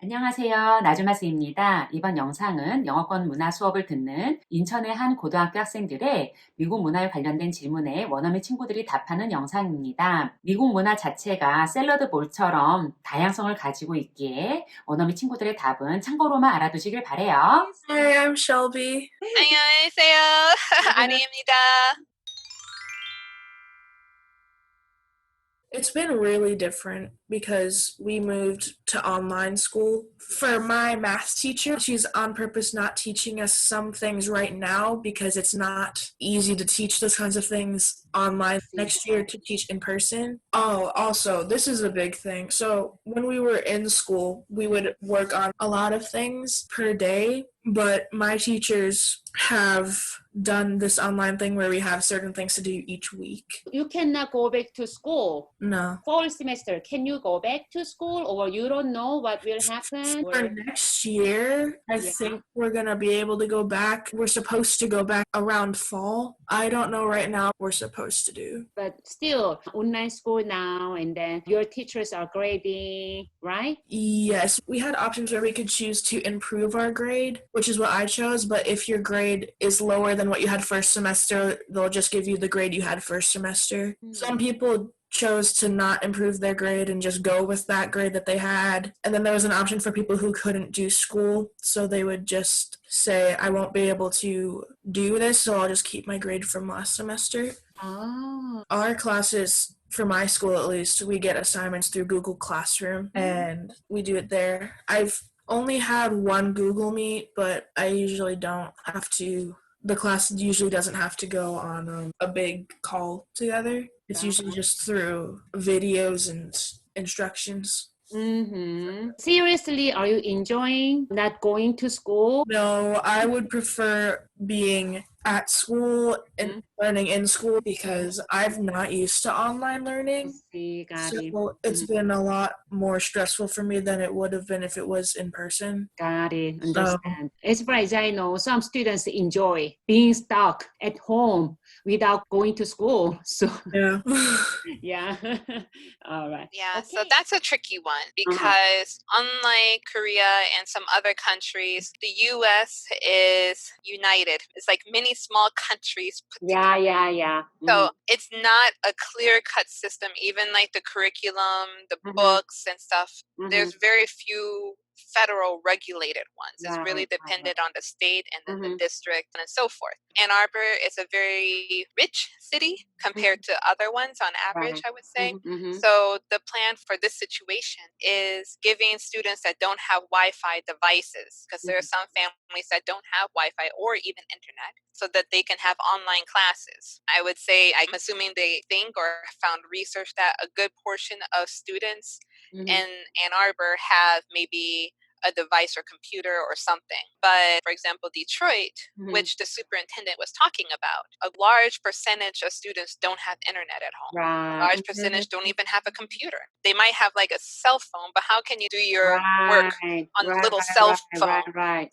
안녕하세요. 나주마스입니다. 이번 영상은 영어권 문화 수업을 듣는 인천의 한 고등학교 학생들의 미국 문화에 관련된 질문에 원어민 친구들이 답하는 영상입니다. 미국 문화 자체가 샐러드 볼처럼 다양성을 가지고 있기에 원어민 친구들의 답은 참고로만 알아두시길 바래요. Hi, I'm Shelby. 안녕하세요. 아리입니다. It's been really different because we moved to online school. For my math teacher, she's on purpose not teaching us some things right now because it's not easy to teach those kinds of things online next year to teach in person. Oh, also, this is a big thing. So when we were in school, we would work on a lot of things per day, but my teachers have done this online thing where we have certain things to do each week. You cannot go back to school. No. Fall semester, can you go back to school or you don't know what will happen? For next year, I think we're going to be able to go back. We're supposed to go back around fall. I don't know right now what we're supposed to do. But still, online school now, and then your teachers are grading, right? Yes, we had options where we could choose to improve our grade, which is what I chose. But if your grade is lower than what you had first semester, they'll just give you the grade you had first semester. Some people chose to not improve their grade and just go with that grade that they had. And then there was an option for people who couldn't do school, so they would just say, I won't be able to do this, so I'll just keep my grade from last semester. Oh. Our classes, for my school at least, we get assignments through Google Classroom, and we do it there. I've only had one Google Meet, but I usually don't have to. The class usually doesn't have to go on a big call together. It's usually just through videos and instructions. Mm-hmm. Seriously, are you enjoying not going to school? No, I would prefer being at school and learning in school because I'm not used to online learning. So it's been a lot more stressful for me than it would have been if it was in person. Got it. Understand. As far as I know, some students enjoy being stuck at home without going to school. So yeah. Yeah. All right. Yeah, Okay. so that's a tricky one because unlike Korea and some other countries, the US is united. It's like many small countries put together. Yeah. So it's not a clear-cut system, even like the curriculum, the books and stuff. There's very few federal regulated ones. It's really dependent on the state and then the district and so forth. Ann Arbor is a very rich city compared to other ones on average, I would say. So the plan for this situation is giving students that don't have Wi-Fi devices, because there are some families that don't have Wi-Fi or even internet, so that they can have online classes. I would say, I'm assuming they think or found research that a good portion of students in Ann Arbor have maybe a device or computer or something. But for example, Detroit, which the superintendent was talking about, a large percentage of students don't have internet at home. A large percentage don't even have a computer. They might have like a cell phone, but how can you do your work on a little cell phone?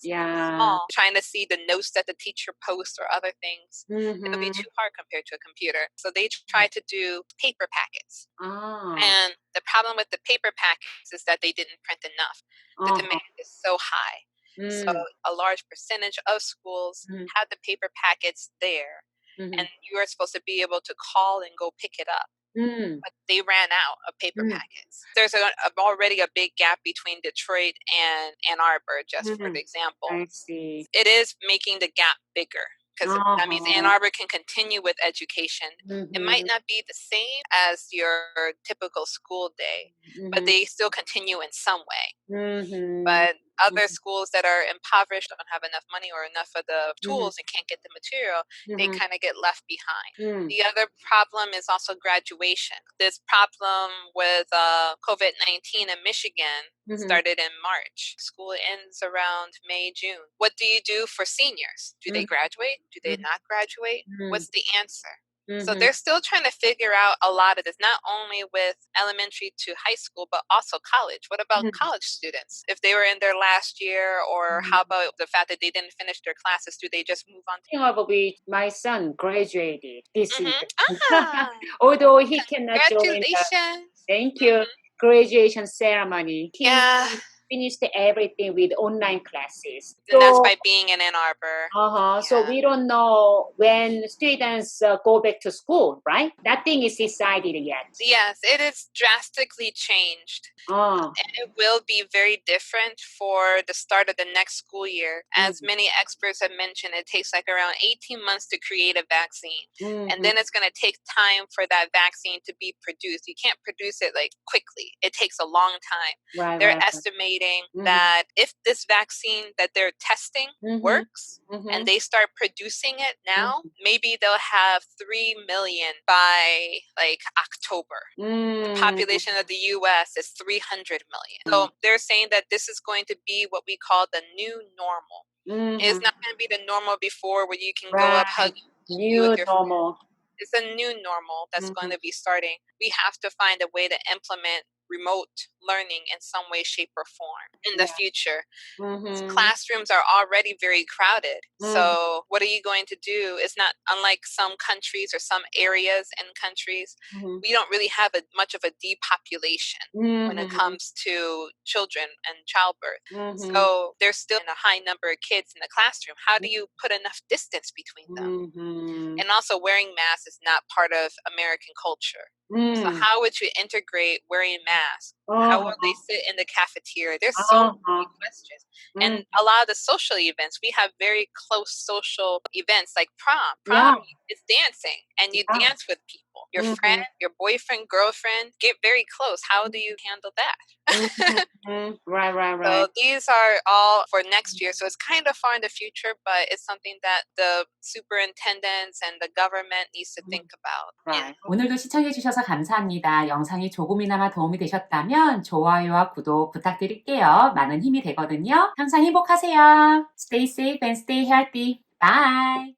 Small, trying to see the notes that the teacher posts or other things. It'll be too hard compared to a computer. So they try to do paper packets. And the problem with the paper packets is that they didn't print enough. The demand is so high. So a large percentage of schools have the paper packets there, and you are supposed to be able to call and go pick it up. But they ran out of paper packets. There's already a big gap between Detroit and Ann Arbor, just for the example. I see. It is making the gap bigger, because that means Ann Arbor can continue with education. It might not be the same as your typical school day, but they still continue in some way. But other schools that are impoverished, don't have enough money or enough of the tools and can't get the material, they kind of get left behind. The other problem is also graduation. This problem with COVID-19 in Michigan started in March. School ends around May, June. What do you do for seniors? Do they graduate? Do they not graduate? What's the answer? So they're still trying to figure out a lot of this, not only with elementary to high school, but also college. What about college students? If they were in their last year, or how about the fact that they didn't finish their classes, do they just move on to My son graduated this year. Ah, Although he cannot join the congratulations. thank you graduation ceremony. He finished everything with online classes. And that's by being in Ann Arbor. So we don't know when students go back to school, right? Nothing is decided yet. Yes, it is drastically changed. And it will be very different for the start of the next school year. As many experts have mentioned, it takes like around 18 months to create a vaccine. And then it's going to take time for that vaccine to be produced. You can't produce it like quickly. It takes a long time. They're estimating that if this vaccine that they're testing works and they start producing it now, maybe they'll have 3 million by like October. The population of the US is 300 million. So they're saying that this is going to be what we call the new normal. It's not going to be the normal before where you can go up, hug you with your normal. It's a new normal that's going to be starting. We have to find a way to implement remote learning in some way, shape, or form in the future. Classrooms are already very crowded. So what are you going to do? It's not unlike some countries or some areas in countries. We don't really have much of a depopulation when it comes to children and childbirth. So there's still a high number of kids in the classroom. How do you put enough distance between them? And also wearing masks is not part of American culture. So how would you integrate wearing masks? How will they sit in the cafeteria? There's so many questions. And a lot of the social events, we have very close social events like prom. Prom is dancing and you dance with people. Your friend, your boyfriend, girlfriend, get very close. How do you handle that? Right. So these are all for next year. So it's kind of far in the future, but it's something that the superintendents and the government needs to think about. Right. 오늘도 시청해주셔서 감사합니다. 영상이 조금이나마 도움이 되셨다면 좋아요와 구독 부탁드릴게요. 많은 힘이 되거든요. 항상 행복하세요. Stay safe and stay healthy. Bye.